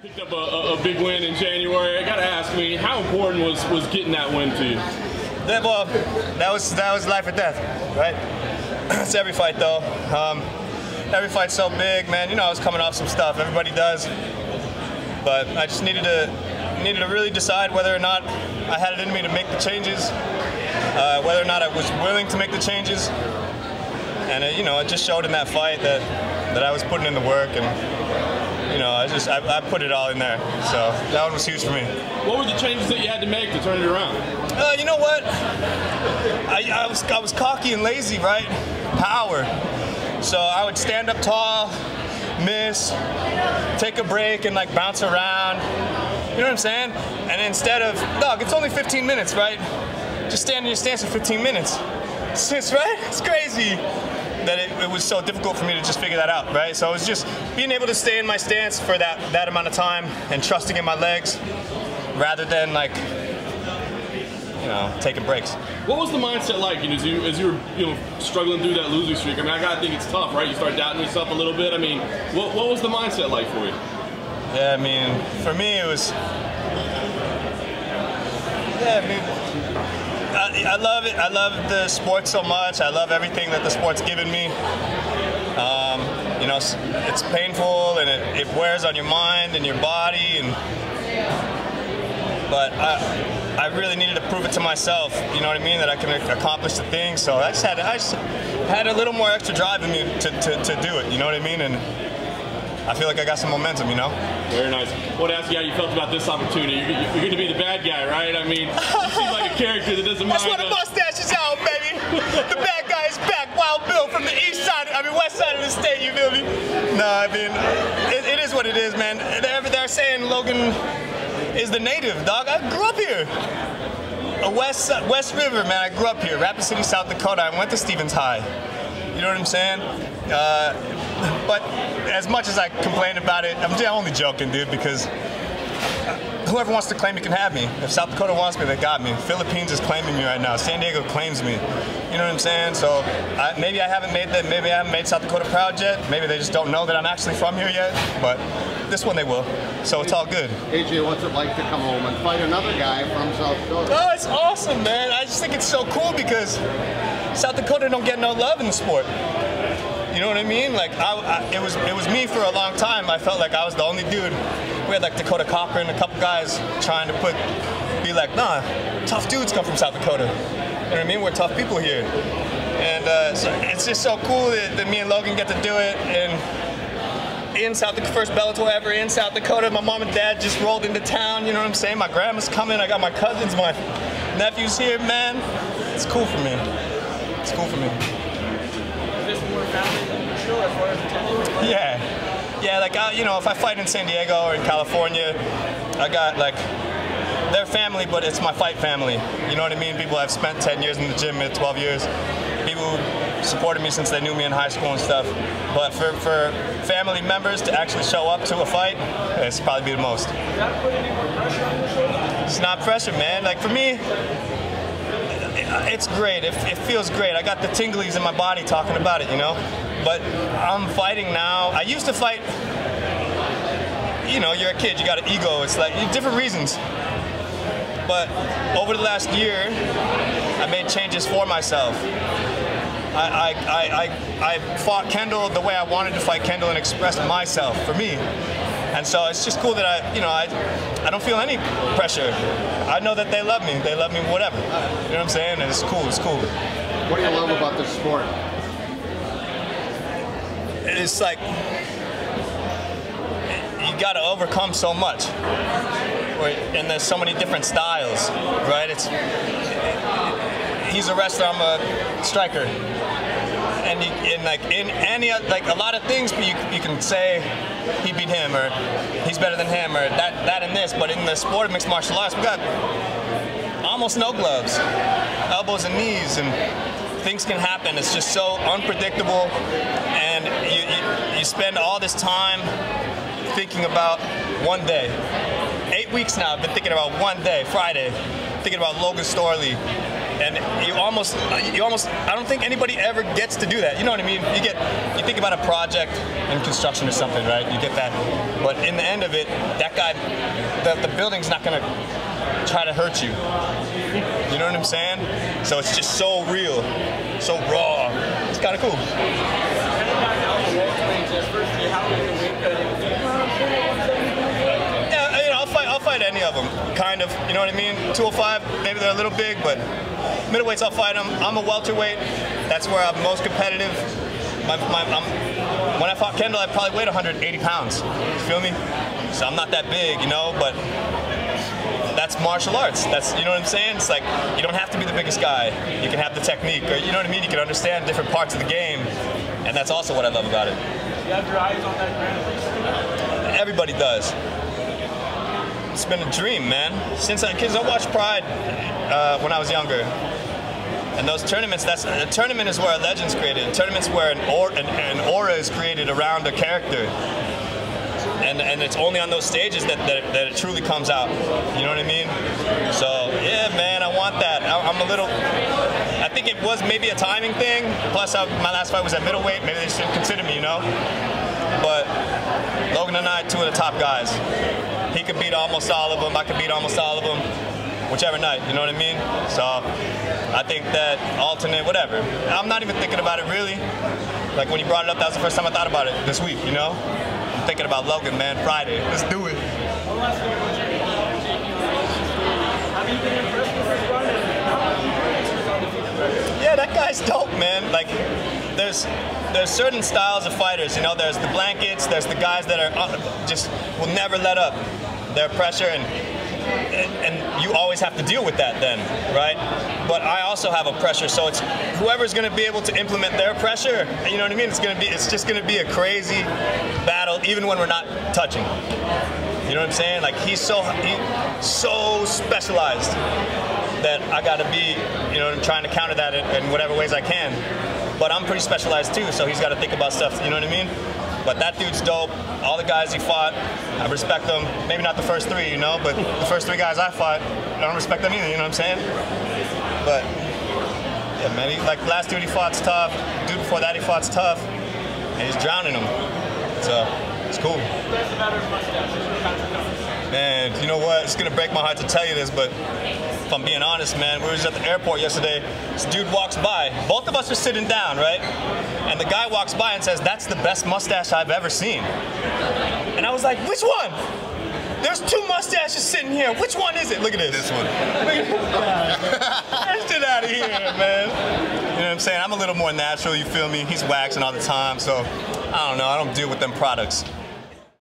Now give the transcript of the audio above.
Picked up a big win in January. I got to ask me, how important was getting that win to you? Well, that was life or death, right? It's every fight though. Every fight's so big, man. You know, I was coming off some stuff. Everybody does, but I just needed to really decide whether or not I had it in me to make the changes, whether or not I was willing to make the changes, and it just showed in that fight that I was putting in the work and. I put it all in there, so that one was huge for me. What were the changes that you had to make to turn it around? You know what? I was cocky and lazy, right? Power. So I would stand up tall, miss, take a break, and like bounce around. You know what I'm saying? And instead of, dog, it's only 15 minutes, right? Just stand in your stance for 15 minutes. It's right? It's crazy that it was so difficult for me to just figure that out, right? So it was just being able to stay in my stance for that amount of time and trusting in my legs rather than like, taking breaks. What was the mindset like as you were struggling through that losing streak? I mean, I gotta think it's tough, right? You start doubting yourself a little bit. I mean, what was the mindset like for you? Yeah, I mean, for me it was, I love it. I love the sport so much. I love everything that the sport's given me. It's painful and it wears on your mind and your body, but I really needed to prove it to myself. You know what I mean? That I can accomplish the thing. So I just had a little more extra drive in me to do it. You know what I mean? And I feel like I got some momentum, Very nice. I want to ask you how you felt about this opportunity. You're going to be the bad guy, right? I mean, you seem like a character that doesn't mind. That's what the mustache is out, baby. The bad guy is back. Wild Bill from the west side of the state, you feel me? No, I mean, it is what it is, man. They're saying Logan is the native, dog. I grew up here. West River, man. I grew up here. Rapid City, South Dakota. I went to Stevens High. You know what I'm saying? But as much as I complain about it, I'm only joking, dude, because whoever wants to claim me can have me. If South Dakota wants me, they got me. Philippines is claiming me right now. San Diego claims me. You know what I'm saying? So maybe I haven't made South Dakota proud yet. Maybe they just don't know that I'm actually from here yet. But this one they will. So it's all good. AJ, what's it like to come home and fight another guy from South Dakota? Oh, it's awesome, man. I just think it's so cool because South Dakota don't get no love in the sport. You know what I mean? Like, it was me for a long time. I felt like I was the only dude. We had like Dakota Cochran, a couple guys trying to be like, nah, tough dudes come from South Dakota. You know what I mean? We're tough people here. And so it's just so cool that me and Logan get to do it. And in South Dakota, first Bellator ever in South Dakota. My mom and dad just rolled into town, you know what I'm saying? My grandma's coming, I got my cousins, my nephews here, man. It's cool for me. It's cool for me. Yeah, like, if I fight in San Diego or in California, I got, like, their family, but it's my fight family. You know what I mean? People I've spent 10 years in the gym, 12 years. People who supported me since they knew me in high school and stuff. But for family members to actually show up to a fight, it's probably be the most. It's not pressure, man. Like, for me, it's great. It feels great. I got the tinglies in my body talking about it, But I'm fighting now. I used to fight, you're a kid, you got an ego. It's like different reasons. But over the last year, I made changes for myself. I fought Kendall the way I wanted to fight Kendall and express myself for me. And so it's just cool that I don't feel any pressure. I know that they love me. They love me whatever. You know what I'm saying? And it's cool. It's cool. What do you love about this sport? It's like you got to overcome so much. And there's so many different styles, right? He's a wrestler, I'm a striker. And a lot of things you can say he beat him or he's better than him or that and this, but in the sport of mixed martial arts we got almost no gloves, elbows and knees, and things can happen. It's just so unpredictable, and you spend all this time thinking about one day. 8 weeks now I've been thinking about one day, Friday, thinking about Logan Storley And you almost, I don't think anybody ever gets to do that. You know what I mean? You think about a project in construction or something, right? You get that. But in the end of it, that guy, the building's not gonna try to hurt you. You know what I'm saying? So it's just so real, so raw. It's kind of cool. Yeah, you know, I'll fight any of them, kind of. You know what I mean? 205, maybe they're a little big, but middleweights, I'll fight them. I'm a welterweight. That's where I'm most competitive. When I fought Kendall, I probably weighed 180 pounds. You feel me? So I'm not that big, you know, but that's martial arts. That's, you know what I'm saying? It's like, you don't have to be the biggest guy. You can have the technique, or you know what I mean? You can understand different parts of the game, and that's also what I love about it. You have your eyes on that grand? Everybody does. It's been a dream, man. Since I watched Pride when I was younger. And those tournaments, a tournament is where a legend's created. A tournament's where an aura is created around a character. And it's only on those stages that it truly comes out. You know what I mean? So, yeah, man, I want that. I'm a little, I think it was maybe a timing thing. Plus, my last fight was at middleweight. Maybe they should consider me, you know? But Logan and I, two of the top guys. He could beat almost all of them. I could beat almost all of them. Whichever night, you know what I mean? So, I think that alternate, whatever. I'm not even thinking about it, really. Like, when you brought it up, that was the first time I thought about it this week, you know? I'm thinking about Logan, man. Friday. Let's do it. Have you been impressed with his run? Yeah, that guy's dope, man. Like, there's certain styles of fighters, you know? There's the blankets, there's the guys that are just will never let up their pressure, and you always have to deal with that then, right? But I also have a pressure, so it's whoever's going to be able to implement their pressure, you know what I mean? It's just going to be a crazy battle, even when we're not touching. You know what I'm saying? Like, he's so specialized that I got to be, you know, trying to counter that in whatever ways I can. But I'm pretty specialized too, so he's got to think about stuff, you know what I mean? But that dude's dope. All the guys he fought, I respect them. Maybe not the first three, you know, but the first three guys I fought, I don't respect them either, you know what I'm saying? But, yeah, man, like, last dude he fought's tough. Dude before that he fought's tough. And he's drowning them. So, it's cool. Man, you know what? It's going to break my heart to tell you this, but if I'm being honest, man, we were just at the airport yesterday. This dude walks by. Both of us are sitting down, right? And the guy walks by and says, "That's the best mustache I've ever seen." And I was like, "Which one? There's two mustaches sitting here. Which one is it?" Look at this. This one. Get it out of here, man. You know what I'm saying? I'm a little more natural, you feel me? He's waxing all the time, so I don't know. I don't deal with them products.